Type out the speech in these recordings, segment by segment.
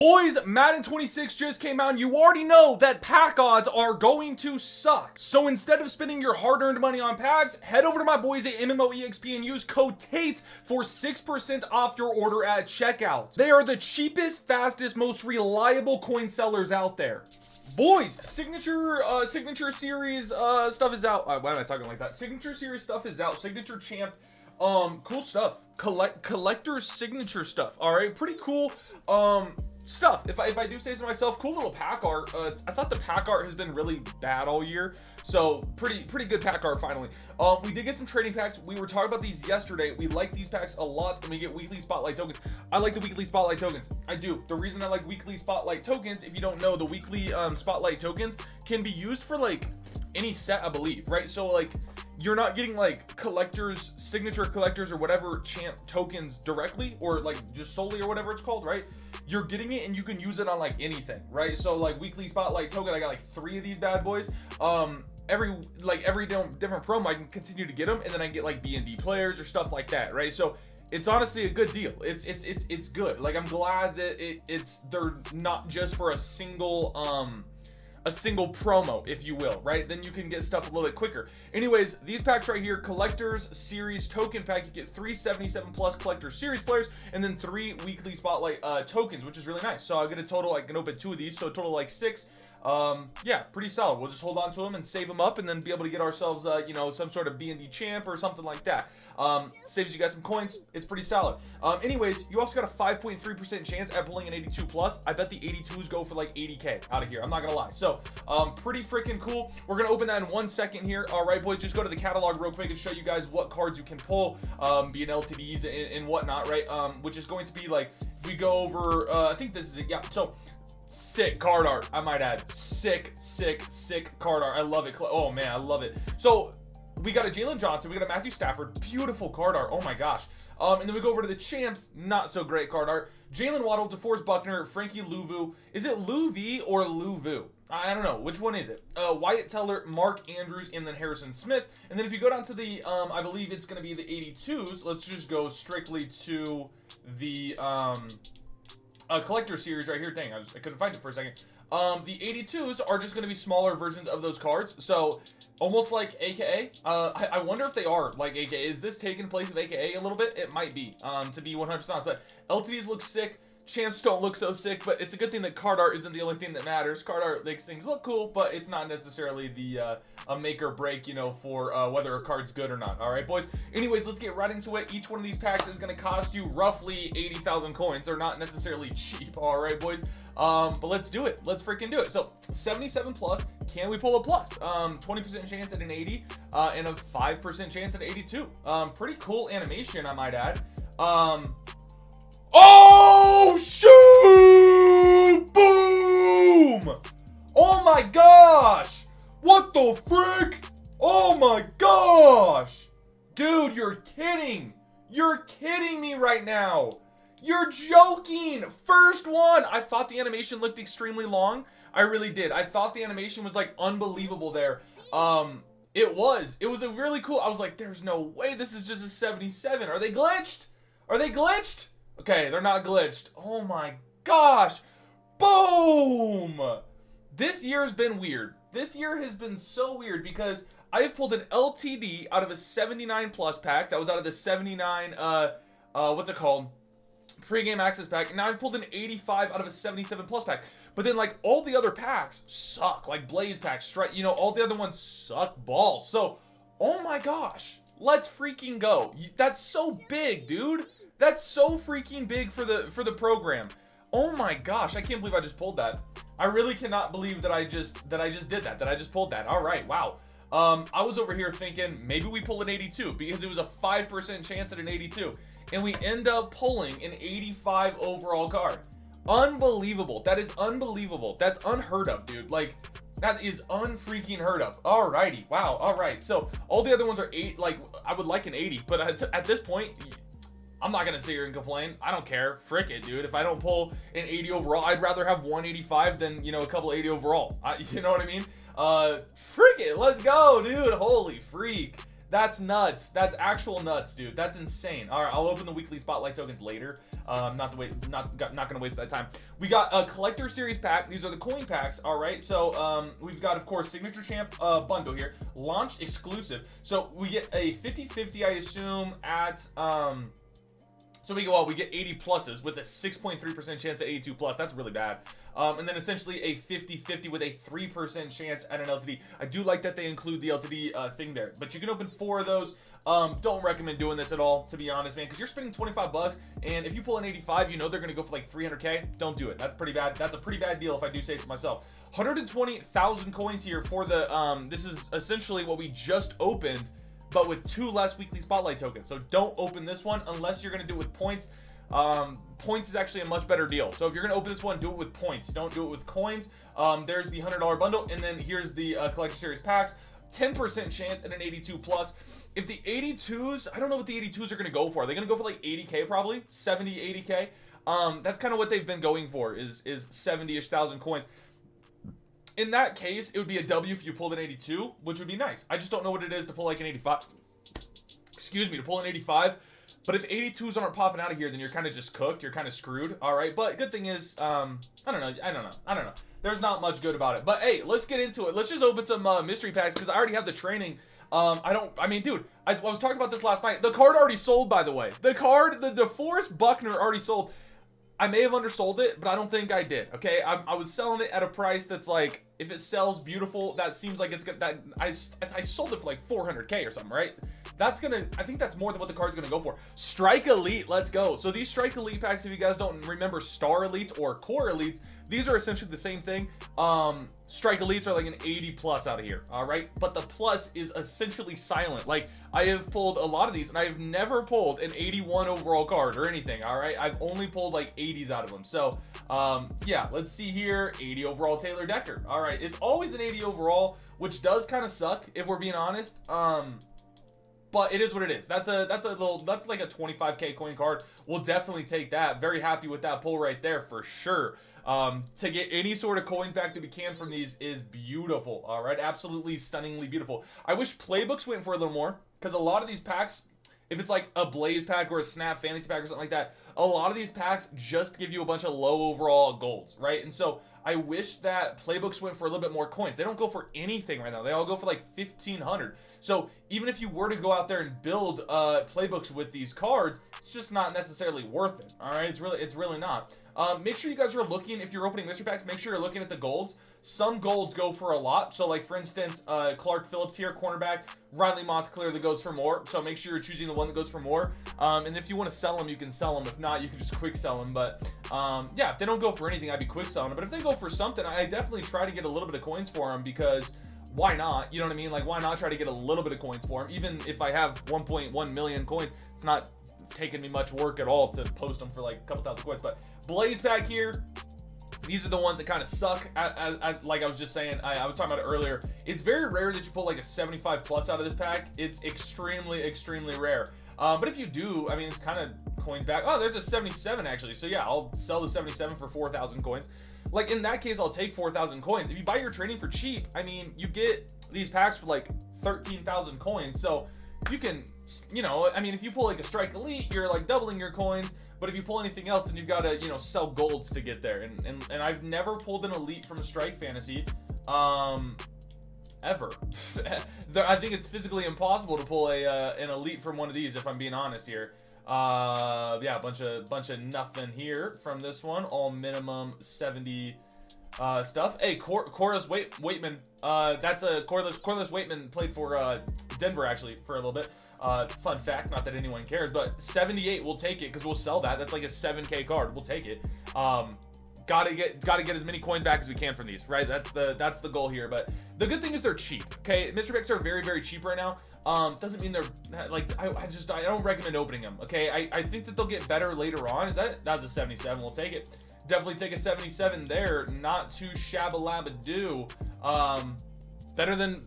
Boys, Madden 26 just came out and you already know that pack odds are going to suck. So instead of spending your hard-earned money on packs, head over to my boys at MMOEXP and use code TATE for 6% off your order at checkout. They are the cheapest, fastest, most reliable coin sellers out there. Boys, signature series stuff is out. Why am I talking like that? Signature series stuff is out. Signature champ, cool stuff. Collector's signature stuff. All right, pretty cool. Stuff. If I do say so myself, cool little pack art. I thought the pack art has been really bad all year, so pretty good pack art finally. We did get some trading packs. We were talking about these yesterday. We like these packs a lot, and we get weekly spotlight tokens. I like the weekly spotlight tokens. I do. The reason I like weekly spotlight tokens, if you don't know, the weekly spotlight tokens can be used for like any set, I believe, right? So like, you're not getting like collectors, signature collectors or whatever champ tokens directly, or like just solely or whatever it's called, right? You're getting it and you can use it on like anything, right? So like weekly spotlight token, I got like 3 of these bad boys. Every different promo I can continue to get them, and then I get like B&D players or stuff like that, right? So it's honestly a good deal. It's good. Like, I'm glad that they're not just for a single promo, if you will, right? Then you can get stuff a little bit quicker. Anyways, these packs right here, collectors series token pack, you get 3 77 plus collector series players, and then 3 weekly spotlight tokens, which is really nice. So I'll get a total, I can open 2 of these, so a total like 6. Yeah, pretty solid. We'll just hold on to them and save them up, and then be able to get ourselves, you know, some sort of B&D champ or something like that. Saves you guys some coins. It's pretty solid. Anyways, you also got a 5.3% chance at pulling an 82 plus. I bet the 82s go for like 80K out of here. I'm not gonna lie. So, pretty freaking cool. We're gonna open that in 1 second here. All right, boys, just go to the catalog real quick and show you guys what cards you can pull, being LTDs and whatnot, right? Which is going to be like, if we go over, I think this is it. Yeah, so sick card art, I might add. Sick card art. I love it. Oh man, I love it. So we got a Jalen Johnson, we got a Matthew Stafford, beautiful card art. Oh my gosh. And then we go over to the champs, not so great card art. Jalen Waddle, DeForest Buckner, Frankie Louvu. Is it Louvu or Louvu? I don't know. Which one is it? Wyatt Teller, Mark Andrews, and then Harrison Smith. And then if you go down to the, I believe it's going to be the 82s. Let's just go strictly to the collector series right here. Dang, I couldn't find it for a second. The 82s are just going to be smaller versions of those cards. So almost like AKA. I wonder if they are like AKA. Is this taking place of AKA a little bit? It might be, to be 100% honest. But LTDs look sick. Champs don't look so sick, but it's a good thing that card art isn't the only thing that matters. Card art makes things look cool, but it's not necessarily the a make or break, you know, for whether a card's good or not. All right, boys. Anyways, let's get right into it. Each one of these packs is going to cost you roughly 80,000 coins. They're not necessarily cheap. All right, boys. But let's do it. Let's freaking do it. So 77 plus. Can we pull a plus? 20% chance at an 80 and a 5% chance at 82. Pretty cool animation, I might add. Oh, shoot! Boom! Oh my gosh! What the frick? Oh my gosh! Dude, you're kidding! You're kidding me right now! You're joking! First one! I thought the animation looked extremely long. I really did. I thought the animation was like unbelievable there. It was a really cool. I was like, there's no way this is just a 77. Are they glitched? Are they glitched? Okay, they're not glitched. Oh my gosh. Boom! This year's been weird. This year has been so weird because I have pulled an LTD out of a 79 plus pack. That was out of the 79, what's it called? Pre-game access pack. And now I've pulled an 85 out of a 77 plus pack. But then, like, all the other packs suck. Like Blaze pack, Strike, you know, all the other ones suck balls. So, oh my gosh. Let's freaking go. That's so big, dude. That's so freaking big for the program. Oh my gosh, I can't believe I just pulled that. I really cannot believe that I just did that. That I just pulled that. All right, wow. I was over here thinking maybe we pull an 82 because it was a 5% chance at an 82, and we end up pulling an 85 overall card. Unbelievable. That is unbelievable. That's unheard of, dude. Like, that is unfreaking heard of. Alrighty, wow. All right. So all the other ones are 8. Like, I would like an 80, but at this point, I'm not going to sit here and complain. I don't care. Frick it, dude. If I don't pull an 80 overall, I'd rather have 185 than, you know, a couple 80 overalls. You know what I mean? Frick it. Let's go, dude. Holy freak. That's nuts. That's actual nuts, dude. That's insane. All right, I'll open the weekly spotlight tokens later. not gonna waste that time. We got a collector series pack. These are the coin packs. All right, so we've got, of course, signature champ bundle here, launch exclusive. So we get a 50-50, I assume, at so we get 80 pluses with a 6.3% chance at 82 plus. That's really bad. And then essentially a 50-50 with a 3% chance at an LTD. I do like that they include the LTD thing there. But you can open 4 of those. Don't recommend doing this at all, to be honest, man, because you're spending 25 bucks, and if you pull an 85, you know they're going to go for like 300K. Don't do it. That's pretty bad. That's a pretty bad deal if I do say so myself. 120,000 coins here for the, this is essentially what we just opened, but with 2 less weekly spotlight tokens. So don't open this one unless you're going to do it with points. Points is actually a much better deal. So if you're going to open this one, do it with points. Don't do it with coins. There's the $100 bundle, and then here's the collector series packs. 10% chance at an 82 plus. If the 82s, I don't know what the 82s are going to go for. Are they going to go for like 80K probably? 70, 80K? That's kind of what they've been going for, is 70-ish thousand coins. In that case, it would be a W if you pulled an 82, which would be nice. I just don't know what it is to pull like an 85. Excuse me, to pull an 85. But if 82s aren't popping out of here, then you're kind of just cooked. You're kind of screwed. All right. But good thing is, I don't know. There's not much good about it. But hey, let's get into it. Let's just open some mystery packs because I already have the training. I mean, dude, I was talking about this last night. The card already sold, by the way. The card, the DeForest Buckner already sold. I may have undersold it, but I don't think I did. Okay, I was selling it at a price that's like, if it sells beautiful, that seems like it's good. That I sold it for like 400K or something, right? That's gonna, I think that's more than what the card's gonna go for. Strike Elite, let's go. So these Strike Elite packs, if you guys don't remember Star Elites or Core Elites, these are essentially the same thing. Strike Elites are like an 80 plus out of here, all right? But the plus is essentially silent. Like, I have pulled a lot of these, and I have never pulled an 81 overall card or anything, all right? I've only pulled like 80s out of them. So, yeah, let's see here. 80 overall Taylor Decker. All right, it's always an 80 overall, which does kind of suck, if we're being honest. But it is what it is. That's like a 25K coin card. We'll definitely take that. Very happy with that pull right there for sure. To get any sort of coins back that we can from these is beautiful. All right, absolutely stunningly beautiful. I wish playbooks went for a little more, because a lot of these packs, if it's like a Blaze pack or a Snap Fantasy pack or something like that, a lot of these packs just give you a bunch of low overall golds, right? And so I wish that playbooks went for a little bit more coins. They don't go for anything right now. They all go for like 1,500. So even if you were to go out there and build playbooks with these cards, it's just not necessarily worth it. All right, it's really not. Make sure you guys are looking, if you're opening mystery packs, make sure you're looking at the golds. Some golds go for a lot. So like for instance, Clark Phillips here, cornerback. Riley Moss clearly goes for more. So make sure you're choosing the one that goes for more. And if you want to sell them, you can sell them. If not, you can just quick sell them. But yeah, if they don't go for anything, I'd be quick selling them. But if they go for something, I definitely try to get a little bit of coins for them, because why not? You know what I mean? Like, why not try to get a little bit of coins for them? Even if I have 1.1 million coins, it's not taking me much work at all to post them for like a couple thousand coins. But Blaze pack here, these are the ones that kind of suck. Like I was just saying, I was talking about it earlier. It's very rare that you pull like a 75 plus out of this pack. It's extremely, extremely rare. But if you do, I mean, it's kind of coins back. Oh, there's a 77 actually. So yeah, I'll sell the 77 for 4,000 coins. Like in that case, I'll take 4,000 coins. If you buy your training for cheap, I mean, you get these packs for like 13,000 coins. So you can, you know, I mean, if you pull like a Strike Elite, you're like doubling your coins. But if you pull anything else, then you've got to, you know, sell golds to get there. And I've never pulled an Elite from a Strike Fantasy, ever. I think it's physically impossible to pull an Elite from one of these, if I'm being honest here. Yeah, bunch of nothing here from this one. All minimum 70 stuff. Hey, Corliss Waitman. That's a Corliss Waitman played for Denver actually for a little bit. Fun fact, not that anyone cares, but 78, we'll take it because we'll sell that. That's like a 7K card. We'll take it. Gotta get as many coins back as we can from these, right? That's the goal here. But the good thing is they're cheap. Okay, Mr. Picks are very, very cheap right now. Doesn't mean they're like, I don't recommend opening them. Okay, I think that they'll get better later on. That's a 77? We'll take it. Definitely take a 77 there. Not too shabba-labba-do. Better than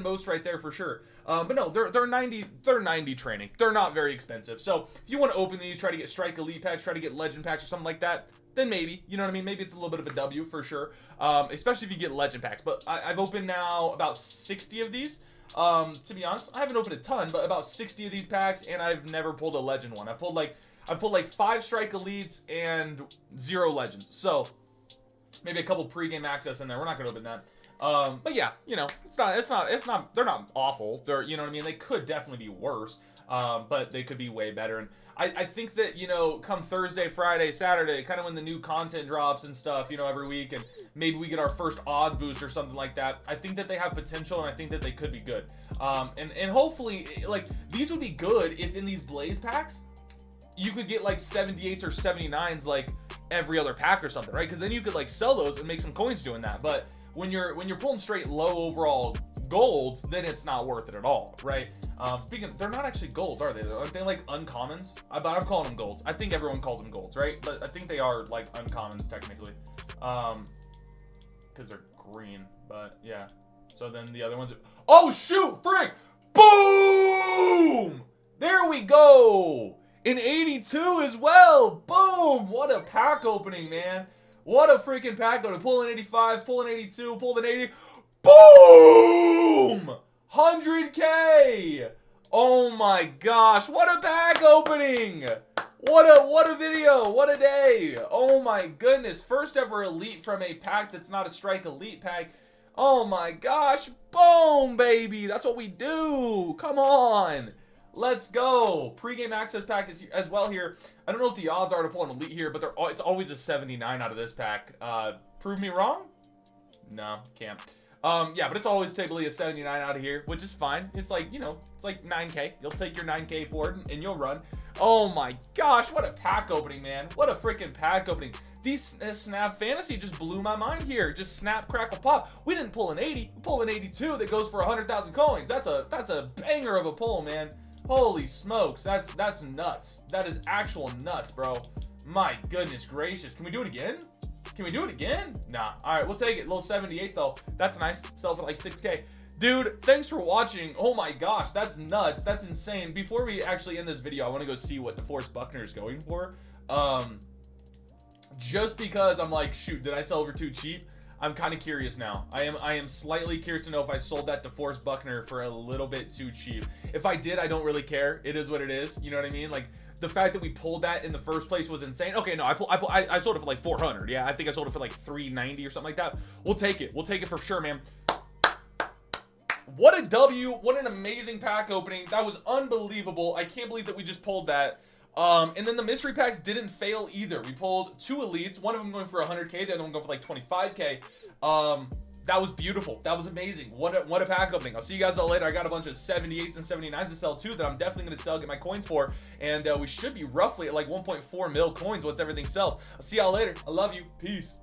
most right there for sure. But no, they're 90 training. They're not very expensive. So if you want to open these, try to get Strike Elite packs, try to get Legend packs or something like that, then maybe, you know what I mean? Maybe it's a little bit of a W for sure. Especially if you get Legend packs. But I've opened now about 60 of these. To be honest, I haven't opened a ton, but about 60 of these packs, and I've never pulled a Legend one. I've pulled like I've pulled like 5 strike elites and 0 legends. So maybe a couple pregame access in there. We're not gonna open that. But yeah, you know, they're not awful. They're, you know what I mean? They could definitely be worse. But they could be way better. And I think that, you know, come Thursday, Friday, Saturday, kind of when the new content drops and stuff, you know, every week, and maybe we get our first odds boost or something like that, I think that they have potential, and I think that they could be good. And hopefully, like, these would be good if in these Blaze packs, you could get like 78s or 79s like every other pack or something, right? Because then you could like sell those and make some coins doing that. But when you're pulling straight low overall golds, then it's not worth it at all, right? Speaking of, they're not actually golds, are they? Aren't they like uncommons? But I'm calling them golds. I think everyone calls them golds, right? But I think they are like uncommons technically, because they're green. But yeah. So then the other ones. Oh shoot! Frick! Boom! There we go. In 82 as well. Boom! What a pack opening, man. What a freaking pack opening. Pull an 85, pull an 82, pull an 80. Boom! 100K! Oh my gosh, what a pack opening! What a video, what a day! Oh my goodness, first ever elite from a pack that's not a strike elite pack. Oh my gosh, boom, baby! That's what we do! Come on! Let's go. Pre-game access pack is as well here. I don't know what the odds are to pull an elite here, but it's always a 79 out of this pack. Prove me wrong? No, can't. Yeah, but it's always typically a 79 out of here, which is fine. It's like, you know, it's like 9K. You'll take your 9K for it and you'll run. Oh my gosh, what a pack opening, man. What a freaking pack opening. These Snap Fantasy just blew my mind here. Just snap, crackle, pop. We didn't pull an 80. We pulled an 82 that goes for 100,000 coins. That's a banger of a pull, man. Holy smokes, that's nuts. That is actual nuts, bro. My goodness gracious. Can we do it again? Can we do it again? Nah. All right, we'll take it. Little 78 though. That's nice. Sell for like 6K. Dude, thanks for watching. Oh my gosh, that's nuts. That's insane. Before we actually end this video, I want to go see what DeForest Buckner is going for. Just because I'm like, shoot, did I sell over too cheap? I'm kind of curious now. I am slightly curious to know if I sold that DeForest Buckner for a little bit too cheap. If I did, I don't really care. It is what it is. You know what I mean? Like, the fact that we pulled that in the first place was insane. Okay, no, I sold it for like 400. Yeah, I think I sold it for like 390 or something like that. We'll take it. We'll take it for sure, man. What a W. What an amazing pack opening. That was unbelievable. I can't believe that we just pulled that. And then the mystery packs didn't fail either. We pulled 2 elites, one of them going for 100K, the other one going for like 25K. That was beautiful. That was amazing. What a pack opening. I'll see you guys all later. I got a bunch of 78s and 79s to sell too that I'm definitely going to sell, get my coins for. And we should be roughly at like 1.4 mil coins once everything sells. I'll see y'all later. I love you. Peace.